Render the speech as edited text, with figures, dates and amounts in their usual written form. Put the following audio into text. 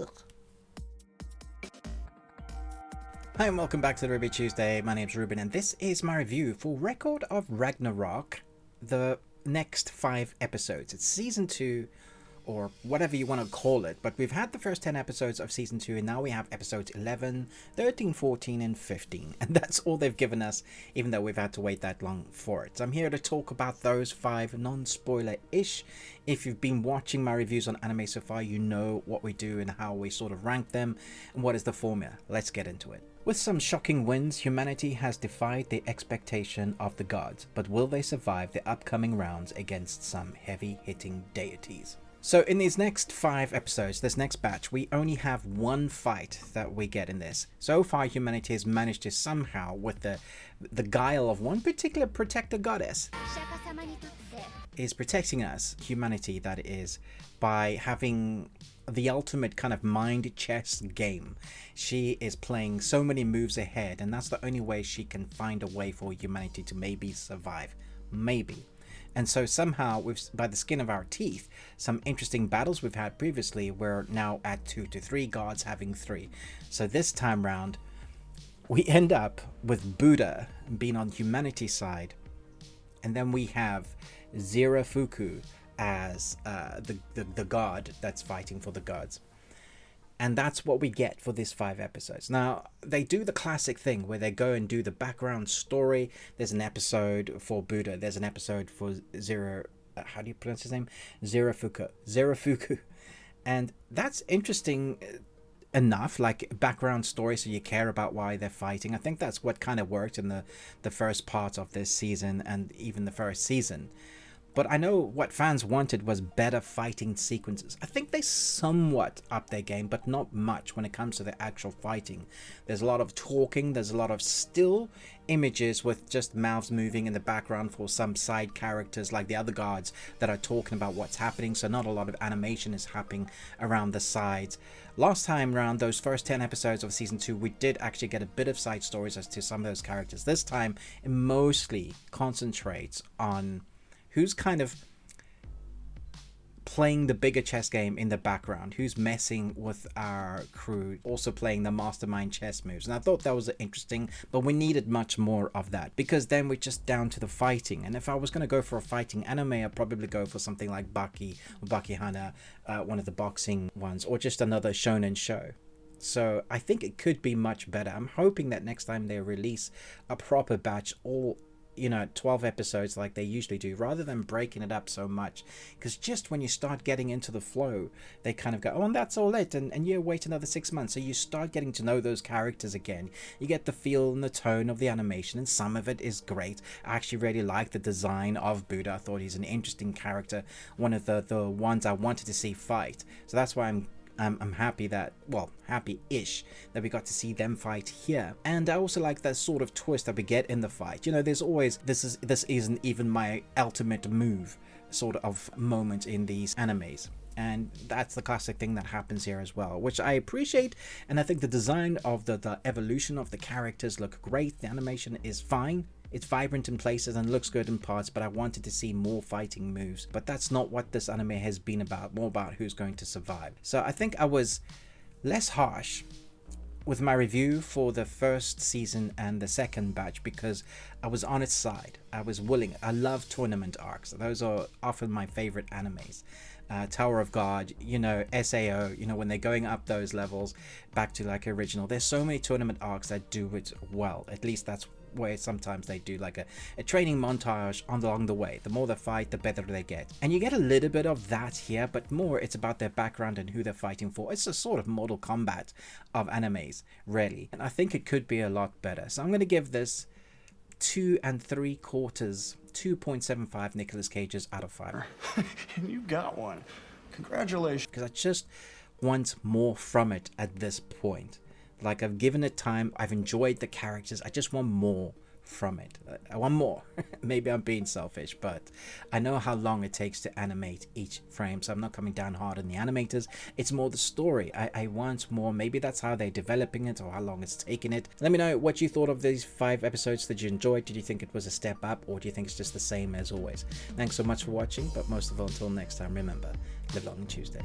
Ugh. Hi and welcome back to the Ruby Tuesday. My name's Ruben and this is my review for Record of Ragnarok, the next 5 episodes. It's season 2 or whatever you want to call it, but we've had the first 10 episodes of season 2 and now we have episodes 11, 13, 14 and 15, and that's all they've given us, even though we've had to wait that long for it. So I'm here to talk about those 5 non-spoiler-ish. If you've been watching my reviews on anime so far, you know what we do and how we sort of rank them and what is the formula. Let's get into it. With some shocking wins, humanity has defied the expectation of the gods, but will they survive the upcoming rounds against some heavy-hitting deities? So in these next 5 episodes, this next batch, we only have one fight that we get in this. So far, humanity has managed to somehow, with the guile of one particular protector goddess, is protecting us, humanity that is, by having the ultimate kind of mind chess game. She is playing so many moves ahead, and that's the only way she can find a way for humanity to maybe survive. Maybe. And so somehow, by the skin of our teeth, some interesting battles we've had previously, we're now at 2 to 3 gods having 3. So this time round, we end up with Buddha being on humanity's side. And then we have Zirafuku as the god that's fighting for the gods. And that's what we get for these 5 episodes. Now, they do the classic thing where they go and do the background story. There's an episode for Buddha. There's an episode for how do you pronounce his name? Zirafuku. And that's interesting enough, like background story, so you care about why they're fighting. I think that's what kind of worked in the first part of this season and even the first season. But I know what fans wanted was better fighting sequences. I think they somewhat upped their game, but not much when it comes to the actual fighting. There's a lot of talking, there's a lot of still images with just mouths moving in the background for some side characters like the other guards that are talking about what's happening, so not a lot of animation is happening around the sides. Last time around, those first 10 episodes of season 2, we did actually get a bit of side stories as to some of those characters. This time, it mostly concentrates on who's kind of playing the bigger chess game in the background, who's messing with our crew, also playing the mastermind chess moves. And I thought that was interesting, but we needed much more of that, because then we're just down to the fighting. And if I was going to go for a fighting anime, I'd probably go for something like Baki or Baki Hana, one of the boxing ones, or just another shonen show. So I think it could be much better. I'm hoping that next time they release a proper batch, all 12 episodes like they usually do, rather than breaking it up so much, because just when you start getting into the flow, they kind of go, oh, and that's all it, and you wait another 6 months, so you start getting to know those characters again. You get the feel and the tone of the animation, and some of it is great. I actually really like the design of Buddha. I thought he's an interesting character, one of the ones I wanted to see fight, so that's why I'm happy that, well, happy-ish that we got to see them fight here. And I also like that sort of twist that we get in the fight. There's always this isn't even my ultimate move sort of moment in these animes. And that's the classic thing that happens here as well, which I appreciate. And I think the design of the evolution of the characters look great. The animation is fine. It's vibrant in places and looks good in parts, but I wanted to see more fighting moves. But that's not what this anime has been about, more about who's going to survive. So I think I was less harsh with my review for the first season and the second batch, because I was on its side. I was willing. I love tournament arcs. Those are often my favorite animes. Tower of God, SAO, when they're going up those levels back to like original. There's so many tournament arcs that do it well. At least that's where sometimes they do like a training montage along the way. The more they fight, the better they get. And you get a little bit of that here, but more it's about their background and who they're fighting for. It's a sort of Mortal Kombat of animes, really. And I think it could be a lot better. So I'm going to give this 2 3/4 2.75 Nicolas Cages out of 5. And you got one. Congratulations. Because I just want more from it at this point. Like, I've given it time, I've enjoyed the characters, I just want more from it. I want more. Maybe I'm being selfish, but I know how long it takes to animate each frame, so I'm not coming down hard on the animators. It's more the story. I want more. Maybe that's how they're developing it, or how long it's taking it. Let me know what you thought of these 5 episodes. Did you enjoy it? Did you think it was a step up, or do you think it's just the same as always? Thanks so much for watching, but most of all, until next time, remember, live long and Tuesday.